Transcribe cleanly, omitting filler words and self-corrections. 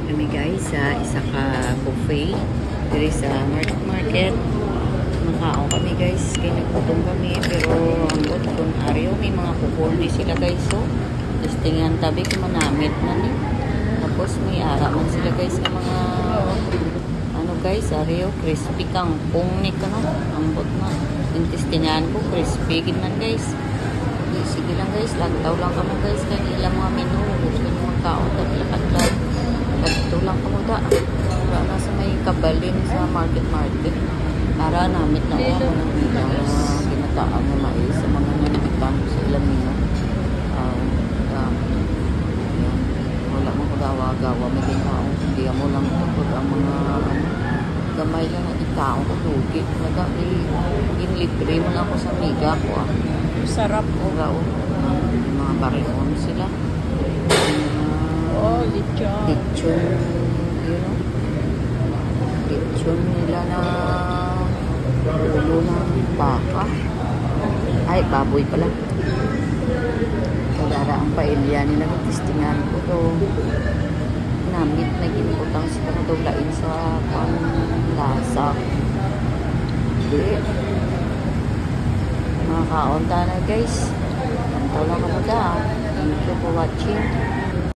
kami guys sa isa ka buffet diri sa market. Makaon kami guys, kaya nagputong kami pero ang kung ariyo may mga kukuldi sila guys, so testingan tabi ko manamit na ni. Tapos may ara man sila guys ng mga ano guys, ariyo crispy kangkong ni kano ambot na intestinahan ko crispy gid man guys. Sige lang guys, lantaw lang kamo guys kay ilang mga menu gusto nyo magkaon taglakat ito lang kamo da wala na sa may kabalin sa market para namit na ako ng ginataan na mais sa mga nanibitan sa ilang menu. Wala mo pagawa-gawa may ginawa hindi mo lang tupod ang mga gamay lang na ikaw ko lugi ginlibre mo lang ako sa miga ko sarap o gao mga baryon sila lechon lechon nila na ulo ng baka ay baboy pala kagara ang pailya nila testingan ko to namit na giniputang sila na duglain sa panlasa mga kaunta na guys lantaw lang ako da thank you for watching.